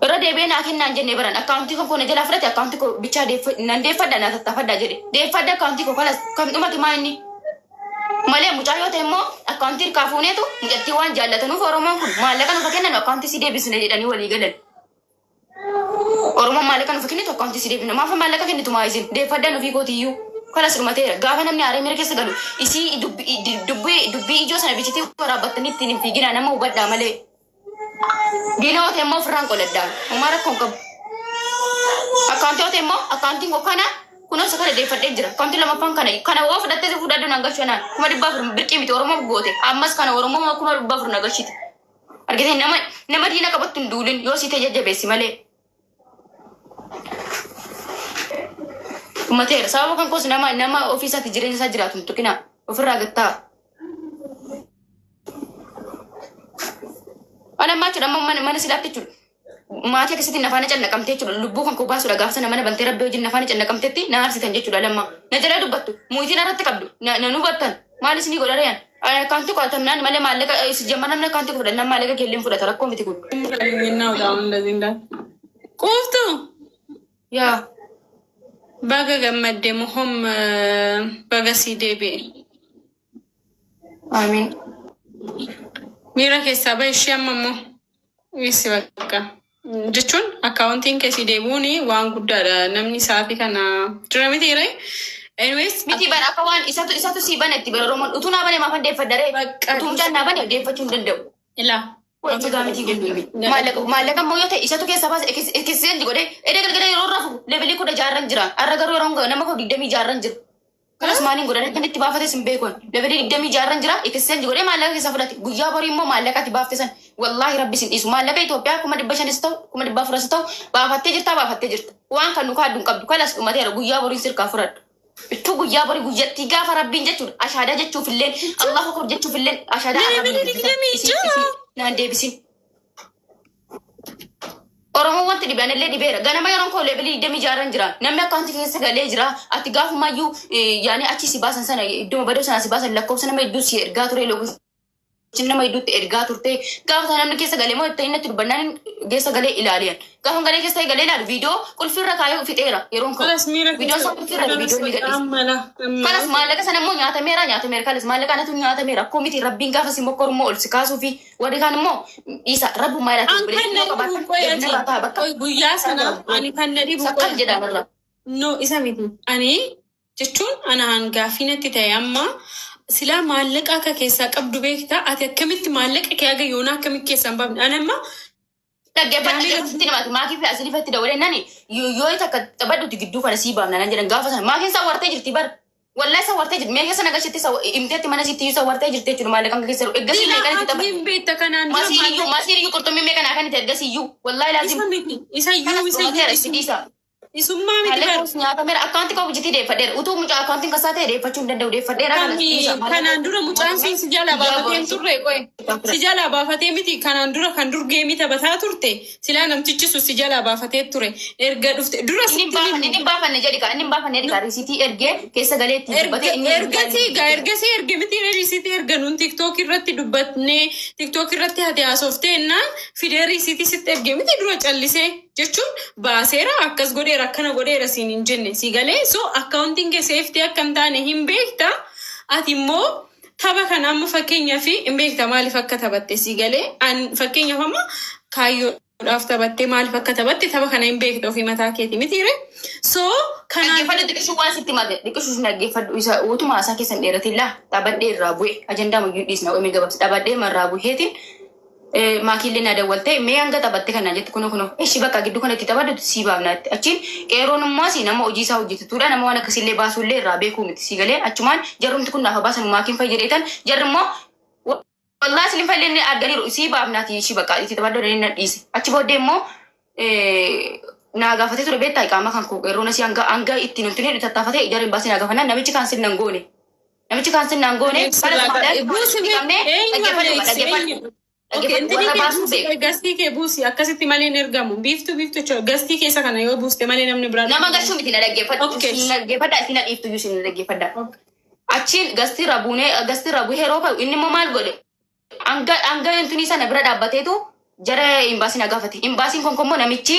irra deebi'ee naa kennaan jennee baran akkaawuntii koo na jalaa fudhate akkaawuntii koo bichaa nan deeffadha naa tattaafadha jedhe deeffadha akkaawuntii koo kalas kam dhumati maa inni malee mucaa yoo ta'e immoo akkaawuntii hirkaa fuuneetu mucattii waan jaallatanuuf Oromoon kun maallaqa nuuf kennan akkaawuntii si deebisne jedhanii walii galan. Oromoon maallaqa nuuf kennitu akkaawuntii si deebisne maafa maallaqa kennitu maa isin deeffadha nuufii kootiyyuu kalas dhumateera gaafa namni aaree mira keessa galu isii dubbii ijoo sana bichitii waraabbattanii ittiin hin fiiginaa nama hubadhaa malee. Diina yoo ta'e immoo ofirraan qoladhaa homaa rakkoon qabu. Akkaawuntii yoo ta'e immoo akkaawuntiin koo kana kunuunsa kana deeffadhee jira. Akkaawuntii lamaffaan kana yoo fudhattee fudhadhu nan galchu naan 200,000 birqii miti Oromoo goote ammas kana Oromoo 200,000 na galchite. Argitee nama diina qabattu hin duulin yoo siitee jajjabeessi malee. Umateera sababa kan koos nama ofiisaatti jireenya isaa jiraatu hin tuqinaa ofirraa gattaa. Ana maatii dhamma mana silaatti jechuudha. Maatii akkasitti nafaana cannaqamtee jechuudha. Lubbuu kan koo baasuudha gaafa sana mana bantee rabbii wajjin nafaana cannaqamteetti na aarsitan jechuudha lamma. Na jala dubbattu muutiin irratti qabdu na hubattan maalis ni godha reeyyan. Akkaawuntii qo'atamnaan malee maallaqa jammanamna akkaawuntii fudhannaan maallaqa keelleen fudhata rakkoo miti kun. Qoftu yaa baga gammadde muhom baga sii deebi'e. Amiin. Miira keessaa bahe ishee amma immoo wiisi bakka jechuun akkaawuntiin keessi deebuun waan guddaadha namni sa'aatii kana jira miti irree. Anyways miti bara akka waan isatu sii banetti bara Oromoon utuu naa bane maaf deeffaddaree utuu mucaan naa bane deeffachuu hin danda'u. Ilaa. Wanti gaamitii ginduu maallaqa immoo yoo ta'e isatu keessaa baase ekkisiin godhee edee galgala yeroo rafu levelii 16 jira har'a garuu yeroo nama 26 jira. Kanas maaliin godhan kan itti baafate sin beekon levelii 26 jira ekkisiin godhee maallaqa keessaa fudhate guyyaa borii immoo maallaqa itti baafte san wallaahi rabbi sin dhiisu maallaqa Itoophiyaa 500 ta'u 400 ta'u baafattee jirta waan kan nu kaaddu hin qabdu kanas dhumateera guyyaa borii sirkaa fudhadhu. Itu guyyaa borii guyyatti gaafa rabbiin jechuudha ashaadaa jechuufillee Allahu akbar jechuufillee ashaadaa arabni naan deebisin. Oromoo wanti dhibanillee dhibeera. Ganama yeroon koo levelii 26 jira. Namni akkaawuntii keessa galee jira. Ati gaafumayyuu yaani achi si baasan sana iddoo badoo sana si baasan lakkoofsa nama hedduu si ergaa ture nama hedduutti ergaa turte gaafa sana namni keessa galee moo itti inni dubbannaan keessa galee ilaaliyan. Gaafa galee keessa galee ilaalu viidiyoo qulfiirra kaayuu fixeera yeroon koo. Viidiyoon isaa qulfiirra viidiyoo ni gadhiisa. Kanas maallaqa sana immoo nyaatameera kanas maallaqa anatu nyaatameera. Akkoo miti rabbiin gaafa si mokkoru immoo ol si kaasuu fi warri kaan immoo dhiisa rabbummaa ilaati. Guyyaa sana ani kan na dhibu sakkan jedhamarra. No isa miti ani jechuun ana hangaafinatti ta'e amma sila maallaqa akka keessaa qabdu beektaa ati akkamitti maallaqa kee aga yoona akkamitti keessaa hin baafne anamma dhaggeeffatti namatti maakii fi asiliifatti dabalee nani yoo takka taphadhuti gidduu kana sii baafna nan jedhan gaafa sana maakiin isaa wartee jirti bar wallahi isaa wartee jirti mee keessa nagashetti imteetti mana sitti isaa wartee jirti jechuudha maallaqan keessa eeggasii meeqan itti taphatu beekta kanaan masiiriyyuu qurxummii meeqan akan itti eeggasiiyyuu wallahi laazim isa isummaa miti bar nyaatameera akkaawuntii koo hojjetii deeffadheera utuu mucaa akkaawuntiin kasaa ta'e deeffachuu hin danda'u deeffadheera kanaan dura mucaan siin si jalaa baafatee turre qoe si jalaa baafatee miti kanaan dura kan dur geemii taphataa turte silaa namtichi sun si jalaa baafatee ture erga dhufte dura inni baafanne jedhi inni baafanne jedhi riisitii ergee keessa galeetti ergasii erge miti riisitii erga nuun tiktook irratti dubbatne tiktook irratti hate haasoftee innaan fidee riisitii sitti erge miti dura callisee jechuun baaseera akkas godheera akkana godheera siin hin jenne si galee so akkaawuntiin kee seeftii akka hin taane hin beekta ati immoo tapha kana amma fakkeenyaaf hin beekta maaliif akka taphatte si galee fakkeenyaaf amma kaayyoodhaaf taphatte maaliif akka taphatte tapha kana hin beekta ofii mataa keeti mitiire so kanaan dhaggeeffadhu xiqqishuu waan sitti mate xiqqishuu sin dhaggeeffadhu isa utuma isaa keessan dheeratilla dhaabadhee irraa bu'e ajandaa mayyuu dhiisna oomii gababsi dhaabadhee marraa bu'eetiin maakillee na dawwalte mee hanga taphatte kana jetti kuno ishi bakka gidduu kanatti taphadhu si baafnaatti achiin qeeroon immoo si nama hojii isaa hojjetutudha nama waan akkasillee baasuullee irraa beekuu miti si galee achumaan jarrumti kun naafa baasan maakiin fayyadaman jarri immoo wallahi silin fayyadanii arganiiru si baafnaatti ishi bakka itti taphadhu na dhiise achi booddee immoo naa gaafatee ture beektaa qaama kan koo qeeroon asii hanga ittiin nuti tattaafatee jarri baasee naa gaafannaan namichi kaan sin nan goone gastii kee buusi akkasitti malee hin ergamu biiftu gastii keessa kana yoo buuste malee namni biraa nama gashuu miti na dhaggeeffadha itti na dhiiftu yuusin na dhaggeeffadha achiin gastii rabuunee yeroo ka'u inni immoo maal godhe hanga intunii sana bira dhaabbateetu jara imbaasiin agaafate. Imbaasiin kun kommoo namichi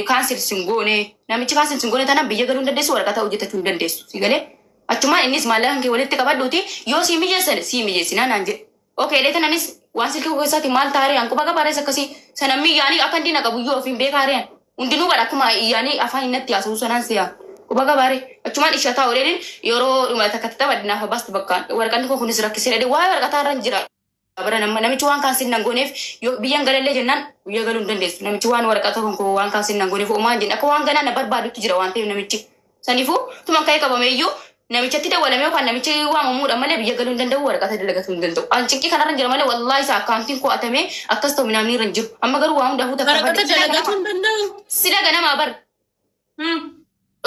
kaansel singoone namichi kaansel singoone tana biyya galuu hin dandeessu waraqata hojjetachuu hin dandeessu. Si galee achumaan innis maallaqan kee walitti qabadhuuti yoo si mijeessinaa naan jedhe. Okay dheetan anis waan silkii keessatti maal taaree hanquba qabaarees akkasii sanammi yaanii akka hin diina qabu yoo ofiin beekaareen hundinuu badha akkuma yaanii afaan innatti haasa'uu sanaan siyaa. Quba gabaare achumaan ishataa oreedin yeroo dhuma takka taphadinaaf baasti bakkaan waraqanni kun kunis rakkisee dheedhe waa'ee waraqataa irra jira. Bara namichi waan kaansin nangooneef biyyan galallee jennaan biyya galuu hin dandeessu. Namichi waan waraqata kun waan kaansin nangooneef uumaan jenna akka waan ganaa na barbaadutti jira waan ta'eef namichi. Saniifuu tuman ka'ee qabame iyyuu namichatti dawalamee yookaan namichi waamamuudha malee biyya galuu hin danda'u waraqata dalagatuu hin danda'u. Cinqii kanarra jira malee wallaahi isaa akkaantiin qo'atamee akkas ta'u minaamni irra jiru. Amma garuu waa hundaafuu takka waraqata dalagatuu hin danda'u. Sila ganamaa bar.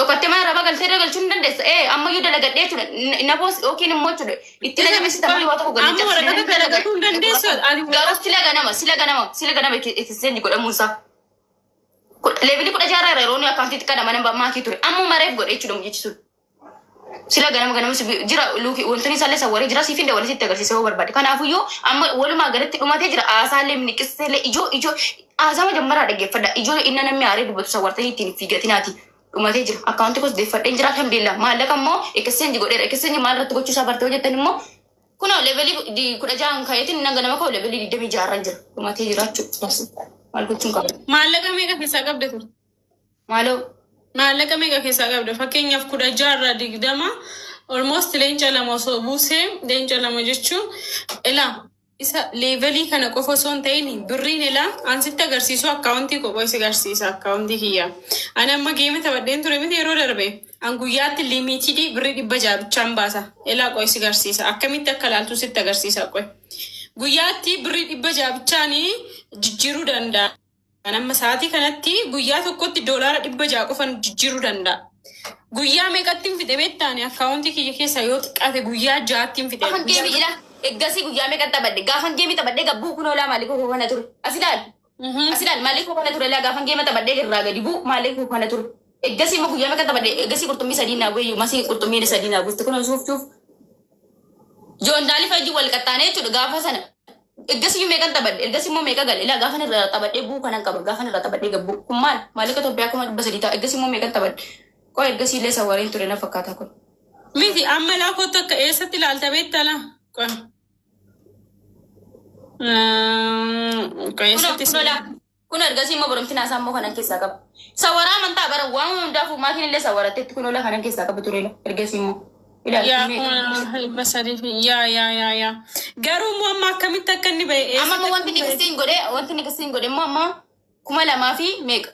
Okotte mana raba galtee dagalchuu hin dandeessa. Ammayyuu dalagadhee jechuudha. Naboos yookiin immoo jechuudha. Itti najamesi tabbali waa tokko galii amma waraqata dalagatuu hin dandeessu. Garuu sila ganama itti seenji godhamuunsaa. Leebilii 16 irra yeroo akkaantiitti kadhama maakii ture. Ammoo mareef godhe jechuudha mujichi sila ganama jira luki wantoonni isaallee sawwaree jira siifin dabalee sitti agarsiisee yoo barbaade. Kanaafuyyuu amma walumaa galatti dhumatee jira haasaallee miniqisseellee ijoo haasama jammaraa dhaggeeffadha. Ijoo inni namni aaree dubbatu sawwartanii ittiin fiigatinaati. Dhumatee jira akkaantii kos deeffadheen jira alhamdulillah maallaqa immoo ekkaseenji godheera ekkaseenji maal irratti gochuu isaa bartee hojjettan immoo kunoo levelii 16 kaayetiin nan ganama koo levelii 26 jira dhumatee jiraachuu maal gochuun qaba. Maallaqa meeqa keessaa qabde ture? Maaloo maallaqa meeqa keessaa qabde? Fakkeenyaaf 16 almost leenca lama osoo buusee leenca lama jechuun ilaa isa levelii kana qofa osoo hin ta'in birriin ilaa ansitti agarsiisu akkaawuntii kophaa isa agarsiisa akkaawuntii kiyyaa. Ani amma geeme taphadheen ture miti yeroo darbe an guyyaatti liimiitidii birrii 600 bichaan baasa. Ilaa qo'e si agarsiisa akkamitti akka laaltu sitti agarsiisa qo'e. Guyyaatti birrii 600 bichaanii jijjiiruu danda'a. Amma sa'aatii kanatti guyyaa tokkotti doolaara 600 qofan jijjiiruu danda'a. Guyyaa meeqatti hin fide beektaani akkaawuntii kiyya keessa yoo xiqqaate guyyaa 6tti hin fide. Eggasi guyyaa meeqa taphadhe gaafan geemi taphadhee gabbuu kunoo laa maalii koo kana ture asidaal maalii koo kana ture laa gaafan geema taphadhee irraa gadi buu maalii koo kana ture eggasi immoo guyyaa meeqa taphadhe eggasi qurxummii 3 naa bu'ee masii qurxummii 3 naa buuste kunoo suuf joondaalii fajji wal qaxxaanee jechuudha gaafa sana eggasi iyyuu meeqan taphadhe eggasi immoo meeqa gale laa gaafan irraa taphadhee buu kanan qaba gaafan irraa taphadhee gabbuu kun maal maalii ka Itoophiyaa kuma 300 ta'a eggasi immoo meeqan taphadhe qoo eggasi illee sawwareen ture na fakkaataa kun. Miti amma laa kottu akka eessatti ilaalta beektala? Kun ergasii immoo boromtiin haasaa immoo kanan keessaa qaba. Sawwaraa amantaa bara waan hundaafuu maatiin illee sawwaratteetti kun ola kanan keessaa qaba ture ergasii immoo. Yaa. Garuu immoo amma akkamitti akka inni ba'e? Amma immoo wanti ni kisiin godhe immoo amma 2,000 fi meeqa?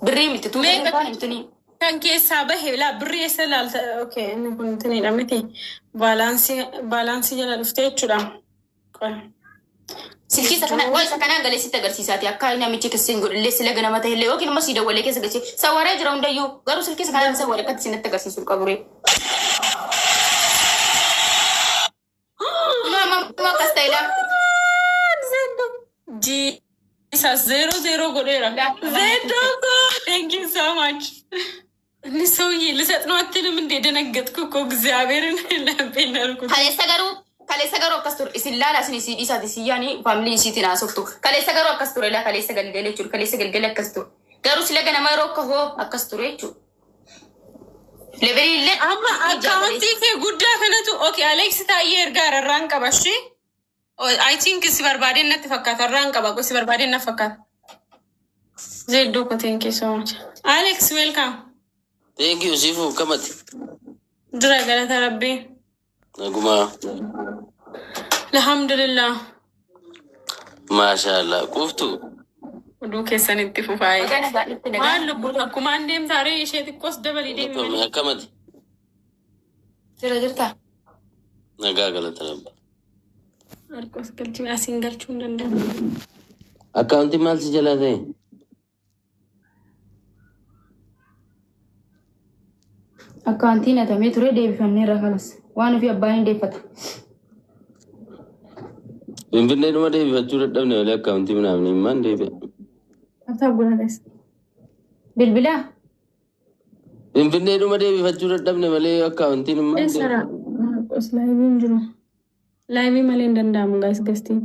Birrii miti tuuti afaan himtuni. Kan keessaa bahe laa birrii eessa laalta? Okay, inni kun tiniidha miti. Baalaansii jala dhuftee jechuudha. Silkiisa kana waa isa kanaan galee sitti agarsiisaati akka namichi kisiin godhillee sila ganama ta'ellee yookiin immoo sii dawwalee keessa galchee sawwaree jira hundayyuu garuu silkiisa kanaan sawwaree akkatti sinatti agarsiisuu qaburee. Akkas ta'edha. Jesus 0 godheera. Thank you so much. Ni ሰውዬ ልሰጥ ነው አትልም እንዴ? ደነገጥኩ እኮ እግዚአብሔርን ለቤን አልኩት። Kaleessa garuu akkas ture isin laala isin isii dhiisaati siyyaanii faamilii isiitiin haasoftu. Kaleessa garuu akkas ture laa kaleessa galgalee jechuudha. Kaleessa galgalee akkas ture. Garuu sila ganama yeroo akka hoo akkas ture jechuudha. Levelii illee amma akkaawuntii kee guddaa kanatu okay Alex taa'ee ergaa irraan qaba shi. I think si barbaadeen natti fakkaata irraan qaba si barbaadeen natti fakkaata. Zeddo ko thank you so much. Alex welcome. Thank you Sifu kamati. Dura galata rabbi. Naguma. Alhamdulillah. Mashallah. Kuftu. Oduu keessanitti fufaaye. Maal lubbuun akkuma andeem taaree ishee xiqqoos dabalii deemee. Akkamati. jirta. Nagaa galata rabbi. Harkos galchuu asiin galchuu hin danda'u. Akkaawuntii maal si jalaa ta'e? Akkaawuntiin hatamee ture deebifanneerra kanas waan ofii abbaan hin deeffata. Finfinnee dhuma deebifachuu dadhabne malee akkaawuntii minaafni himaan deebi'a. Ataa gulalees. Bilbilaa. Finfinnee dhuma deebifachuu dadhabne malee akkaawuntiin himaan deebi'a. Eessara. Marqos laayiviin jiru. Laayivii malee hin danda'amu gaas gastiin.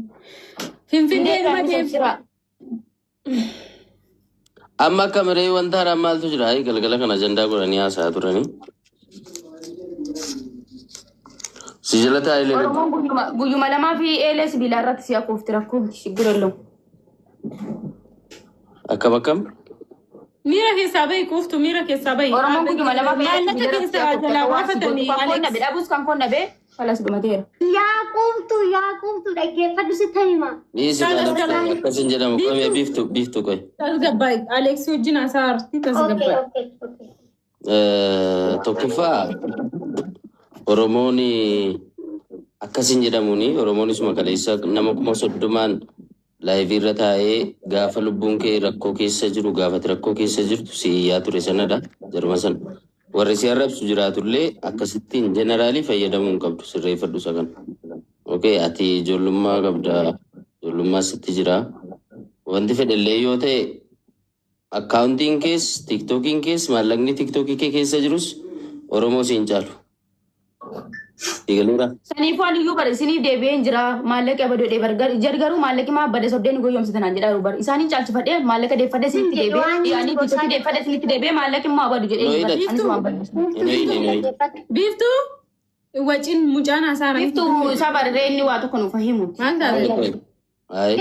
Finfinnee dhuma deemsira. Amma kameree wanta haaraan maaltu jira? Galgala kana ajandaa godhanii haasaa turanii. Si jala taa'ee Oromoon guyyuma lamaa fi eeles bilaa irratti si akuufti rakkoo shiggirallu. akkam. Miira keessaa bahi kuuftu miira keessaa bahi. Oromoon guyyuma lamaa fi eeles Maallaqaa keessaa jalaa waafatanii Alex. Dhabuus kan koonna bee falas dhumateera. Yaaqubtu dhaggeeffadhu sitti hima. Dhiisi kana akkasin jedhamu qomee biiftu qoy. Tasgabbaay Alex wajjin haasaa arti tasgabbaay. Tokkoffaa Oromoon akkasin jedhamuuni Oromoonis makaleessa nama 30 laayivii irra taa'ee gaafa lubbuun kee rakkoo keessa jiru gaafati rakkoo keessa jirtu siyaa ture sanadha jarma sana. Warri si arrabsu jiraatullee akkasittiin jeneraalii fayyadamuu hin qabdu sirreeffadhu sagan. Okay, ati ijoollummaa qabda, ijoollummaa sitti jira. Wanti fedhallee yoo ta'e akkaawuntiin kees, tiktookiin kees, maallaqni tiktookii kee keessa jirus Oromoo siin caalu. Egaluudha. Saniifuu aliyyuu bara isiniif deebi'een jira maallaqa abadoo jargaruu maallaqi maa abada sobdeen goyoomsitan jedha rubar isaanii caalchifadhee maallaqa deeffadhe isinitti deebi'ee yaanii tiktooki deeffadhe isinitti deebi'ee maallaqi maa abadu jedhee Biiftuu waciin mucaan haasaa arti. Biiftuu isaa barree inni waa tokko nuuf himu. Maal taate?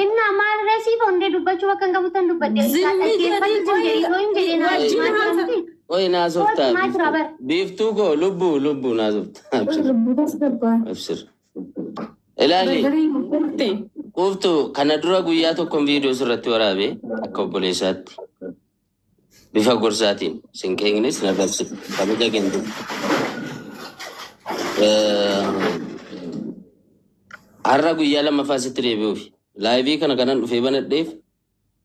Inna maal reesiif hundee dubbachuu akka qabutan dubbadhe. Oi naasoftaa. Biiftuu koo lubbuu naasoftaa. Absir. Ilaali. Quuftu kana dura guyyaa tokkoon viidiyoo sirratti waraabee akka obboleessaatti. Bifa gorsaatiin sinqeenis nagabsi kabaja kennu. Har'a guyyaa lammaffaa sitti deebi'uuf laayivii kana kanan dhufee banadheef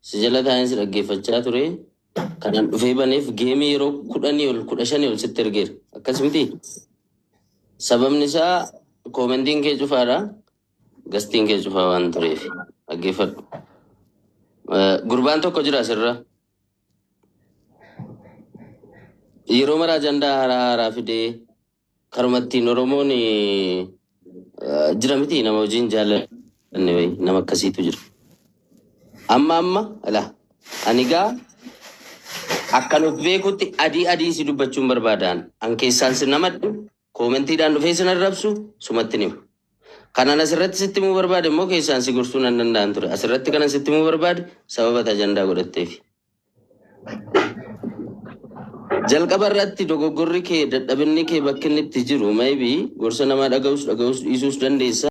si jala taa'een si dhaggeeffachaa ture. Kanan dhufee baneef geemii yeroo 15 ol sitti ergeera. Akkasumti sababni isaa koomentiin kee cufaadha. Gastiin kee cufaa waan tureef dhaggeeffadhu. Gurbaan tokko jira asirra. Yeroo mara ajandaa haaraa fidee karumattiin Oromoon jira miti nama wajjin jaallanne wayi nama akkasiitu jira. Amma ala ani gaa akkan of beekutti adii si dubbachuun barbaadan an keessaan si namadhu koomentiidhaan dhufee sin arrabsu sumatti nimu. Kanan asirratti sitti himuu barbaade immoo keessaan si gorsuu nan danda'an ture. Asirratti kanan sitti himuu barbaade sababa ajandaa godhatteef. Jalqaba irratti dogoggorri kee dadhabinni kee bakki inni itti jiru maybe gorsa namaa dhaga'uus dhiisuus dandeessa.